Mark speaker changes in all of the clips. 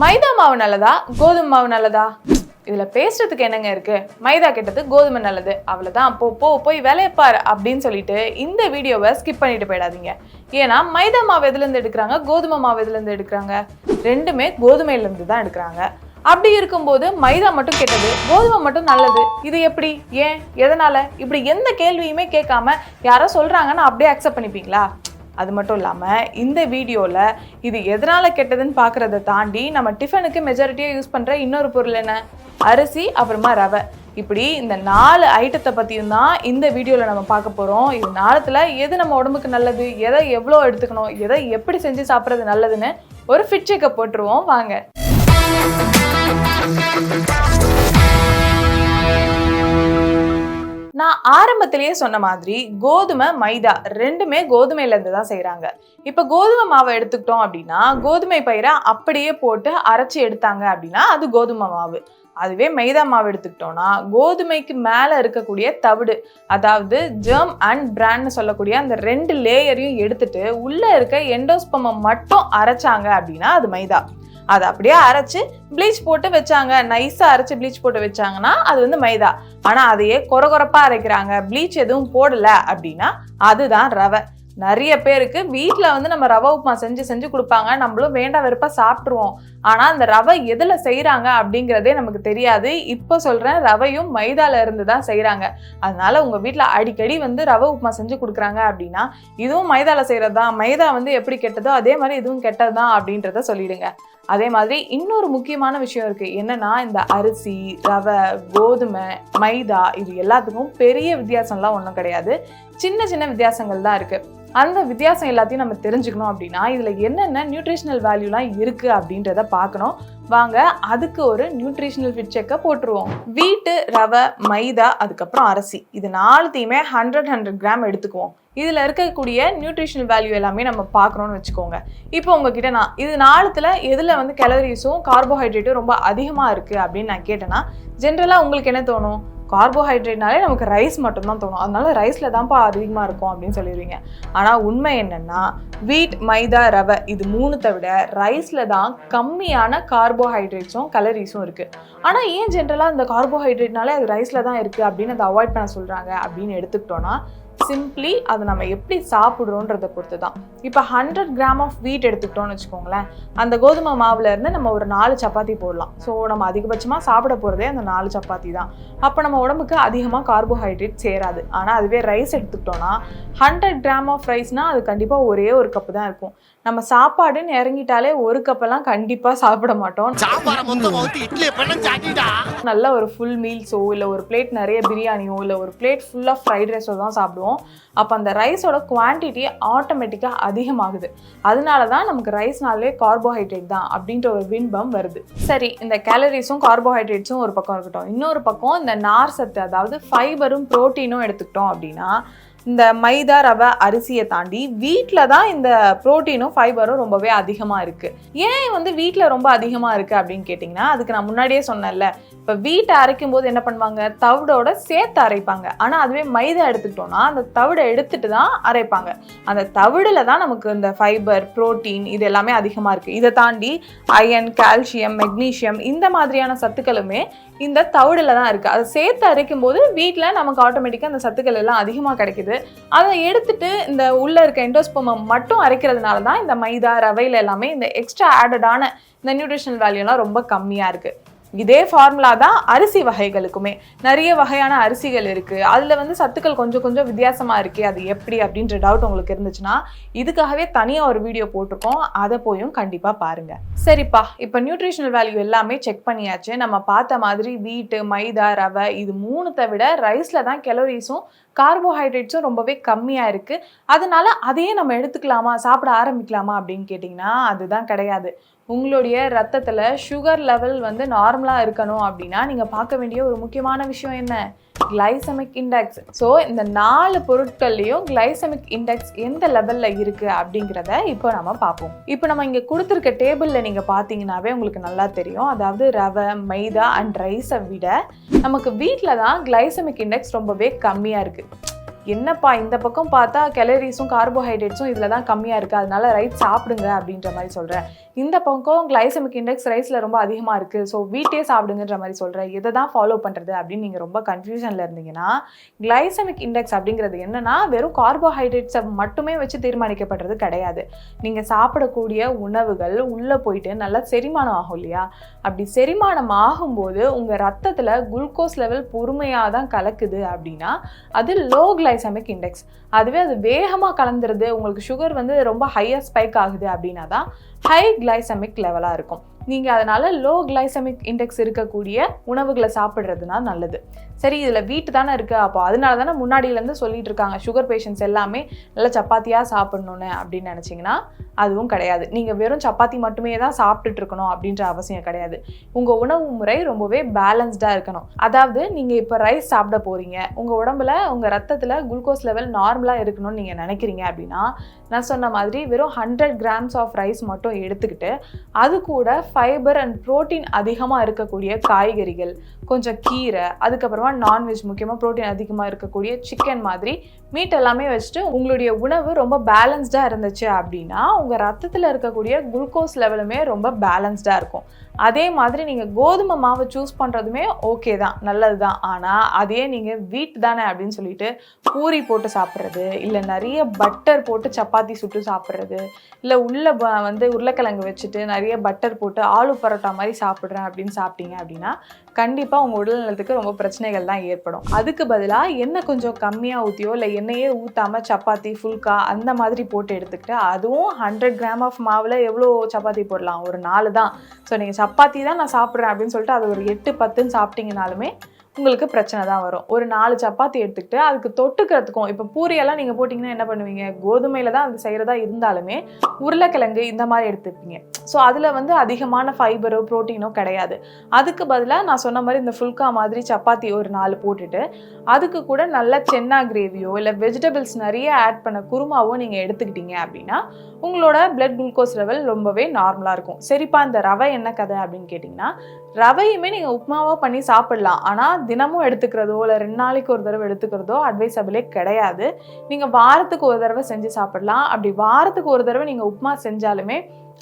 Speaker 1: மைதா மாவு நல்லதா கோதுமை மாவு நல்லதா? இதுல பேசுறதுக்கு என்னங்க இருக்கு? மைதா கெட்டது, கோதுமை நல்லது, அவ்வளவுதான். போய் வேலையப்பாரு அப்படின்னு சொல்லிட்டு இந்த வீடியோவை ஸ்கிப் பண்ணிட்டு போயிடாதீங்க. ஏன்னா மைதா மாவு எதுல இருந்து எடுக்கிறாங்க, கோதுமை மாவு எதுல இருந்து எடுக்கிறாங்க? ரெண்டுமே கோதுமையில இருந்து தான் எடுக்கிறாங்க. அப்படி இருக்கும்போது மைதா மட்டும் கெட்டது, கோதுமை மட்டும் நல்லது, இது எப்படி, ஏன், எதனால? இப்படி எந்த கேள்வியுமே கேட்காம யாரோ சொல்றாங்கன்னு அப்படியே அக்செப்ட் பண்ணிப்பீங்களா? அது மட்டும் இல்லாமல் இந்த வீடியோவில் இது எதனால் கெட்டதுன்னு பார்க்குறத தாண்டி நம்ம டிஃபனுக்கு மெஜாரிட்டியாக யூஸ் பண்ணுற இன்னொரு பொருள் என்ன, அரிசி, அப்புறமா ரவை. இப்படி இந்த 4 ஐட்டத்தை பற்றியும் தான் இந்த வீடியோவில் நம்ம பார்க்க போகிறோம். இது 4த்தில் எது நம்ம உடம்புக்கு நல்லது, எதை எவ்வளோ எடுத்துக்கணும், எதை எப்படி செஞ்சு சாப்பிட்றது நல்லதுன்னு ஒரு ஃபிட் செக்கப் போட்டுருவோம் வாங்க. நான் ஆரம்பத்திலேயே சொன்ன மாதிரி கோதுமை, மைதா ரெண்டுமே கோதுமையிலேருந்து தான் செய்கிறாங்க. இப்போ கோதுமை மாவை எடுத்துக்கிட்டோம் அப்படின்னா கோதுமை பயிரை அப்படியே போட்டு அரைச்சி எடுத்தாங்க அப்படின்னா அது கோதுமை மாவு. அதுவே மைதா மாவு எடுத்துக்கிட்டோம்னா கோதுமைக்கு மேலே இருக்கக்கூடிய தவிடு, அதாவது ஜெர்ம் அண்ட் பிரான்னு சொல்லக்கூடிய அந்த 2 லேயரையும் எடுத்துட்டு உள்ளே இருக்க எண்டோஸ்பெர்மை மட்டும் அரைச்சாங்க அப்படின்னா அது மைதா. அதை அப்படியே அரைச்சு ப்ளீச் போட்டு வச்சாங்க, நைஸாக அரைச்சி ப்ளீச் போட்டு வச்சாங்கன்னா அது வந்து மைதா. ஆனால் அதையே கொரகொரப்பாக அரைக்கிறாங்க, ப்ளீச் எதுவும் போடலை அப்படின்னா அதுதான் ரவை. நிறைய பேருக்கு வீட்டில் வந்து நம்ம ரவை உப்புமா செஞ்சு கொடுப்பாங்க, நம்மளும் வேண்டாம் வெறுப்பாக சாப்பிட்ருவோம். ஆனால் அந்த ரவை எதில் செய்கிறாங்க அப்படிங்கிறதே நமக்கு தெரியாது. இப்போ சொல்கிறேன், ரவையும் மைதால இருந்து தான் செய்கிறாங்க. அதனால உங்கள் வீட்டில் அடிக்கடி வந்து ரவை உப்புமா செஞ்சு கொடுக்குறாங்க அப்படின்னா இதுவும் மைதால செய்கிறது தான், மைதா வந்து எப்படி கெட்டதோ அதே மாதிரி இதுவும் கெட்டது தான் அப்படின்றத சொல்லிடுங்க. அதே மாதிரி இன்னொரு முக்கியமான விஷயம் இருக்குது. என்னன்னா, இந்த அரிசி, ரவை, கோதுமை, மைதா இது எல்லாத்துக்கும் பெரிய வித்தியாசம்லாம் ஒன்றும் கிடையாது. சின்ன சின்ன வித்தியாசங்கள் தான் இருக்குது. அந்த வித்தியாசம் எல்லாத்தையும் நம்ம தெரிஞ்சுக்கணும் அப்படின்னா இதில் என்னென்ன நியூட்ரிஷனல் வேல்யூலாம் இருக்குது அப்படின்றத பார்க்கணும். வாங்க அதுக்கு ஒரு நியூட்ரிஷனல் ஃபிட் செக்கை போட்டுருவோம். வீட்டு, ரவை, மைதா, அதுக்கப்புறம் அரிசி, இது 4த்தையுமே 100 கிராம் எடுத்துக்குவோம். இதில் இருக்கக்கூடிய நியூட்ரிஷனல் வேல்யூ எல்லாமே நம்ம பார்க்கணும்னு வச்சுக்கோங்க. இப்போ உங்ககிட்ட நான் இது 4த்தில் எதில் வந்து கேலரிஸும் கார்போஹைட்ரேட்டும் ரொம்ப அதிகமாக இருக்குது அப்படின்னு நான் கேட்டேன்னா ஜென்ரலாக உங்களுக்கு என்ன தோணும்? கார்போஹைட்ரேட்னாலே நமக்கு ரைஸ் மட்டும்தான் தோணும். அதனால ரைஸில் தான்ப்பா அதிகமாக இருக்கும் அப்படின்னு சொல்லிடுவீங்க. ஆனால் உண்மை என்னென்னா வீட், மைதா, ரவை இது 3த்தை விட ரைஸில் தான் கம்மியான கார்போஹைட்ரேட்ஸும் கலரிஸும் இருக்குது. ஆனால் ஏன் ஜென்ரலாக இந்த கார்போஹைட்ரேட்னாலே அது ரைஸில் தான் இருக்குது அப்படின்னு அதை அவாய்ட் பண்ண சொல்கிறாங்க அப்படின்னு எடுத்துக்கிட்டோன்னா சிம்பிளி அதை நம்ம எப்படி சாப்பிட்றோன்றதை பொறுத்து தான். இப்போ 100 கிராம் ஆஃப் வீட் எடுத்துக்கிட்டோன்னு வச்சுக்கோங்களேன், அந்த கோதுமை மாவுல இருந்து நம்ம ஒரு 4 சப்பாத்தி போடலாம். ஸோ நம்ம அதிகபட்சமாக சாப்பிட போகிறதே அந்த 4 சப்பாத்தி தான். அப்போ நம்ம உடம்புக்கு அதிகமாக கார்போஹைட்ரேட் சேராது. ஆனால் அதுவே ரைஸ் எடுத்துக்கிட்டோன்னா 100 கிராம் ஆஃப் ரைஸ்னால் அது கண்டிப்பாக ஒரே ஒரு கப்பு தான் இருக்கும். நம்ம சாப்பாடுன்னு இறங்கிட்டாலே ஒரு கப்பெல்லாம் கண்டிப்பாக சாப்பிட மாட்டோம். நல்ல ஒரு ஃபுல் மீல்ஸோ இல்லை ஒரு பிளேட் நிறைய பிரியாணியோ இல்லை ஒரு பிளேட் ஃபுல்லாக ஃப்ரைட் ரைஸோ தான் சாப்பிடுவோம். அப்போ அந்த ரைஸோட குவான்டிட்டி ஆட்டோமேட்டிக்காக அதிகமாகுது. அதனால தான் நமக்கு ரைஸ்னாலே கார்போஹைட்ரேட் தான் அப்படின்ற ஒரு பின்பம் வருது. சரி, இந்த கேலரிஸும் கார்போஹைட்ரேட்ஸும் ஒரு பக்கம் இருக்கட்டும். இன்னொரு பக்கம் இந்த நார் சத்து, அதாவது ஃபைபரும் ப்ரோட்டீனும் எடுத்துக்கிட்டோம் அப்படின்னா இந்த மைதா, ரவை, அரிசியை தாண்டி வீட்டில் தான் இந்த ப்ரோட்டீனும் ஃபைபரும் ரொம்பவே அதிகமாக இருக்குது. ஏன் வந்து வீட்டில் ரொம்ப அதிகமாக இருக்குது அப்படின்னு கேட்டிங்கன்னா அதுக்கு நான் முன்னாடியே சொன்னேன்ல, இப்போ வீட்டை அரைக்கும் போது என்ன பண்ணுவாங்க, தவிடோட சேர்த்து அரைப்பாங்க. ஆனால் அதுவே மைதா எடுத்துக்கிட்டோன்னா அந்த தவிடை எடுத்துட்டு தான் அரைப்பாங்க. அந்த தவிடில் தான் நமக்கு இந்த ஃபைபர், ப்ரோட்டீன் இது எல்லாமே அதிகமாக இருக்குது. இதை தாண்டி அயன், கால்சியம், மெக்னீஷியம் இந்த மாதிரியான சத்துக்களுமே இந்த தவிடில் தான் இருக்குது. அதை சேர்த்து அரைக்கும் போது வீட்டில் நமக்கு ஆட்டோமேட்டிக்காக அந்த சத்துக்கள் எல்லாம் அதிகமாக கிடைக்குது. அதை எடுத்துட்டு இந்த உள்ள இருக்க எண்டோஸ்பெர்மை மட்டும் அரைக்கிறதுனால தான் இந்த மைதா, ரவையில எல்லாமே இந்த எக்ஸ்ட்ரா ஆடடான இந்த நியூட்ரிஷனல் வேல்யூலாம் ரொம்ப கம்மியாக இருக்குது. இதே ஃபார்முலா தான் அரிசி வகைகளுக்குமே. நிறைய வகையான அரிசிகள் இருக்குது, அதில் வந்து சத்துக்கள் கொஞ்சம் கொஞ்சம் வித்தியாசமாக இருக்குது. அது எப்படி அப்படின்ற டவுட் உங்களுக்கு இருந்துச்சுன்னா இதுக்காகவே தனியாக ஒரு வீடியோ போட்டிருக்கோம், அதை போயும் கண்டிப்பாக பாருங்கள். சரிப்பா, இப்போ நியூட்ரிஷனல் வேல்யூ எல்லாமே செக் பண்ணியாச்சு. நம்ம பார்த்த மாதிரி வீட்டு, மைதா, ரவை இது 3த்தை விட ரைஸில் தான் கலோரிஸும் கார்போஹைட்ரேட்ஸும் ரொம்பவே கம்மியாக இருக்குது. அதனால அதையே நம்ம எடுத்துக்கலாமா, சாப்பிட ஆரம்பிக்கலாமா அப்படின்னு கேட்டிங்கன்னா அதுதான் கிடையாது. உங்களுடைய ரத்தத்தில் சுகர் லெவல் வந்து நார்மலாக இருக்கணும் அப்படின்னா நீங்கள் பார்க்க வேண்டிய ஒரு முக்கியமான விஷயம் என்ன, கிளைசமிக் இண்டெக்ஸ். ஸோ இந்த 4 பொருட்கள்லையும் கிளைசமிக் இண்டெக்ஸ் எந்த லெவலில் இருக்குது அப்படிங்கிறத இப்போ நம்ம பார்ப்போம். இப்போ நம்ம இங்கே கொடுத்துருக்க டேபிளில் நீங்கள் பார்த்தீங்கன்னாவே உங்களுக்கு நல்லா தெரியும். அதாவது ரவை, மைதா அண்ட் ரைஸை விட நமக்கு வீட்டில் தான் கிளைசமிக் இண்டெக்ஸ் ரொம்பவே கம்மியாக இருக்குது. என்னப்பா இந்த பக்கம் பார்த்தா கேலரிஸும் கார்போஹைட்ரேட்ஸும் இதில் தான் கம்மியாக இருக்குது, அதனால ரைஸ் சாப்பிடுங்க அப்படின்ற மாதிரி சொல்கிறேன். இந்த பக்கம் கிளைசமிக் இண்டெக்ஸ் ரைஸில் ரொம்ப அதிகமாக இருக்குது, ஸோ வீட்டே சாப்பிடுங்கன்ற மாதிரி சொல்கிறேன். இதை தான் ஃபாலோ பண்ணுறது அப்படின்னு நீங்கள் ரொம்ப கன்ஃபியூஷனில் இருந்தீங்கன்னா, கிளைசமிக் இண்டெக்ஸ் அப்படிங்கிறது என்னன்னா வெறும் கார்போஹைட்ரேட்ஸை மட்டுமே வச்சு தீர்மானிக்கப்படுறது கிடையாது. நீங்கள் சாப்பிடக்கூடிய உணவுகள் உள்ளே போயிட்டு நல்லா செரிமானம் ஆகும் இல்லையா? அப்படி செரிமானம் ஆகும்போது உங்கள் ரத்தத்தில் குளுக்கோஸ் லெவல் பொறுமையாக தான் கலக்குது அப்படின்னா அது லோ கிளைசமிக் இண்டெக்ஸ். அதுவே அது வேகமாக கலந்துருது, உங்களுக்கு சுகர் வந்து ரொம்ப ஹையாக ஸ்பைக் ஆகுது அப்படின்னா தான் ஹை கிளைசமிக் லெவலாக இருக்கும். நீங்கள் அதனால் லோ கிளைசமிக் இண்டெக்ஸ் இருக்கக்கூடிய உணவுகளை சாப்பிட்றதுனா நல்லது. சரி, இதில் வீட்டு தானே இருக்குது, அப்போ அதனால தானே முன்னாடியிலேருந்து சொல்லிட்டு இருக்காங்க சுகர் பேஷண்ட்ஸ் எல்லாமே நல்லா சப்பாத்தியாக சாப்பிட்ணுன்னு அப்படின்னு நினச்சிங்கன்னா அதுவும் கிடையாது. நீங்கள் வெறும் சப்பாத்தி மட்டுமே தான் சாப்பிட்டுட்டு இருக்கணும் அப்படின்ற அவசியம் கிடையாது. உங்கள் உணவு முறை ரொம்பவே பேலன்ஸ்டாக இருக்கணும். அதாவது நீங்கள் இப்போ ரைஸ் சாப்பிட போகிறீங்க, உங்கள் உடம்புல உங்கள் ரத்தத்தில் குளுக்கோஸ் லெவல் நார்மலாக இருக்கணும்னு நீங்கள் நினைக்கிறீங்க அப்படின்னா நான் சொன்ன மாதிரி வெறும் 100 grams ஆஃப் ரைஸ் மட்டும் எடுத்துக்கிட்டு அது கூட ஃபைபர் அண்ட் ப்ரோட்டீன் அதிகமாக இருக்கக்கூடிய காய்கறிகள், கொஞ்சம் கீரை, அதுக்கப்புறமா நான்வெஜ், முக்கியமாக ப்ரோட்டீன் அதிகமாக இருக்கக்கூடிய சிக்கன் மாதிரி மீட் எல்லாமே வச்சுட்டு உங்களுடைய உணவு ரொம்ப பேலன்ஸ்டாக இருந்துச்சு அப்படின்னா உங்கள் ரத்தத்தில் இருக்கக்கூடிய குளுக்கோஸ் லெவலுமே ரொம்ப பேலன்ஸ்டாக இருக்கும். அதே மாதிரி நீங்கள் கோதுமை மாவை சூஸ் பண்ணுறதுமே ஓகே தான், நல்லது தான். ஆனால் அதே நீங்கள் வீட் தானே அப்படின்னு சொல்லிட்டு பூரி போட்டு சாப்பிட்றது, இல்லை நிறைய பட்டர் போட்டு சப்பாத்தி சுட்டு சாப்பிட்றது, இல்லை உள்ளே வந்து உருளைக்கிழங்கு வச்சுட்டு நிறைய பட்டர் போட்டு ஆலு பரோட்டா மாதிரி சாப்பிட்றேன் அப்படின்னு சாப்பிட்டீங்க அப்படின்னா கண்டிப்பாக உங்கள் உடல் நலத்துக்கு ரொம்ப பிரச்சனைகள் தான் ஏற்படும். அதுக்கு பதிலாக எண்ணெய் கொஞ்சம் கம்மியாக ஊற்றியோ இல்லை எண்ணெயே ஊற்றாமல் சப்பாத்தி ஃபுல்கா அந்த மாதிரி போட்டு எடுத்துக்கிட்டு, அதுவும் 100 grams ஆஃப் மாவில் எவ்வளோ சப்பாத்தி போடலாம்? ஒரு 4 தான். ஸோ நீங்கள் சப்பாத்தி தான் நான் சாப்பிட்றேன் அப்படின்னு சொல்லிட்டு அது ஒரு 8, 10 சாப்பிட்டீங்கனாலுமே உங்களுக்கு பிரச்சனை தான் வரும். ஒரு 4 சப்பாத்தி எடுத்துக்கிட்டு அதுக்கு தொட்டுக்கிறதுக்கும், இப்போ பூரியெல்லாம் நீங்கள் போட்டிங்கன்னா என்ன பண்ணுவீங்க? கோதுமையில் தான் அது செய்கிறதா இருந்தாலுமே உருளைக்கிழங்கு இந்த மாதிரி எடுத்துப்பீங்க. ஸோ அதில் வந்து அதிகமான ஃபைபரோ ப்ரோட்டீனோ கிடையாது. அதுக்கு பதிலாக நான் சொன்ன மாதிரி இந்த ஃபுல்கா மாதிரி சப்பாத்தி ஒரு 4 போட்டுட்டு அதுக்கு கூட நல்ல சென்னா கிரேவியோ இல்லை வெஜிடபிள்ஸ் நிறைய ஆட் பண்ண குருமாவோ நீங்கள் எடுத்துக்கிட்டீங்க அப்படின்னா உங்களோட பிளட் குளுக்கோஸ் லெவல் ரொம்பவே நார்மலாக இருக்கும். சரிப்பா, இந்த ரவை என்ன கதை அப்படின்னு கேட்டிங்கன்னா, ரவையுமே நீங்கள் உப்புமாவாக பண்ணி சாப்பிடலாம். ஆனால் தினமும் எடுத்துக்கிறதோ இல்லை 2 நாளைக்கு ஒரு தடவை எடுத்துக்கிறதோ அட்வைசபிளே கிடையாது. நீங்கள் வாரத்துக்கு ஒரு தடவை செஞ்சு சாப்பிடலாம். அப்படி வாரத்துக்கு ஒரு தடவை நீங்கள் உப்புமா செஞ்சாலுமே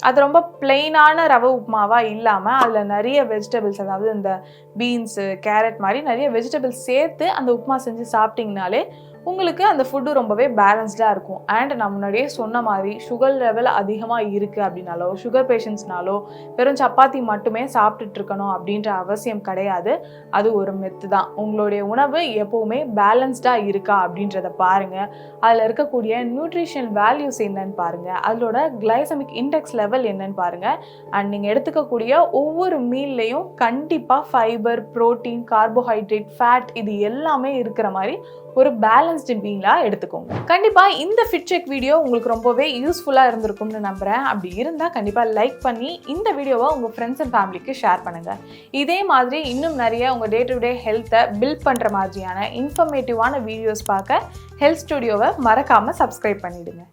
Speaker 1: அது ரொம்ப பிளெயினான ரவை உப்புமாவாக இல்லாமல் அதில் நிறைய வெஜிடபிள்ஸ், அதாவது இந்த பீன்ஸு, கேரட் மாதிரி நிறைய வெஜிடபிள்ஸ் சேர்த்து அந்த உப்புமா செஞ்சு சாப்பிட்டிங்கனாலே உங்களுக்கு அந்த ஃபுட்டு ரொம்பவே பேலன்ஸ்டாக இருக்கும். அண்ட் நான் முன்னாடியே சொன்ன மாதிரி சுகர் லெவல் அதிகமாக இருக்குது அப்படின்னாலோ சுகர் பேஷண்ட்ஸ்னாலோ வெறும் சப்பாத்தி மட்டுமே சாப்பிட்டுட்டு இருக்கணும் அப்படின்ற அவசியம் கிடையாது. அது ஒரு மெத்து தான். உங்களுடைய உணவு எப்போவுமே பேலன்ஸ்டாக இருக்கா அப்படின்றத பாருங்கள். அதில் இருக்கக்கூடிய நியூட்ரிஷன் வேல்யூஸ் என்னன்னு பாருங்கள், அதோட கிளைசமிக் இண்டெக்ஸ் லெவல் என்னன்னு பாருங்கள். அண்ட் நீங்கள் எடுத்துக்கக்கூடிய ஒவ்வொரு மீல்லையும் கண்டிப்பாக ஃபைபர், ப்ரோட்டீன், கார்போஹைட்ரேட், ஃபேட் இது எல்லாமே இருக்கிற மாதிரி ஒரு பேலன்ஸ்டு மீலாக எடுத்துக்கோங்க. கண்டிப்பாக இந்த ஃபிட் செக் வீடியோ உங்களுக்கு ரொம்பவே யூஸ்ஃபுல்லாக இருந்திருக்கும்னு நம்புகிறேன். அப்படி இருந்தால் கண்டிப்பாக லைக் பண்ணி இந்த வீடியோவை உங்கள் ஃப்ரெண்ட்ஸ் அண்ட் ஃபேமிலிக்கு ஷேர் பண்ணுங்கள். இதே மாதிரி இன்னும் நிறைய உங்கள் டே டு டே ஹெல்த்தை பில்ட் பண்ணுற மாதிரியான இன்ஃபர்மேட்டிவான வீடியோஸ் பார்க்க ஹெல்த் ஸ்டுடியோவை மறக்காமல் சப்ஸ்கிரைப் பண்ணிவிடுங்க.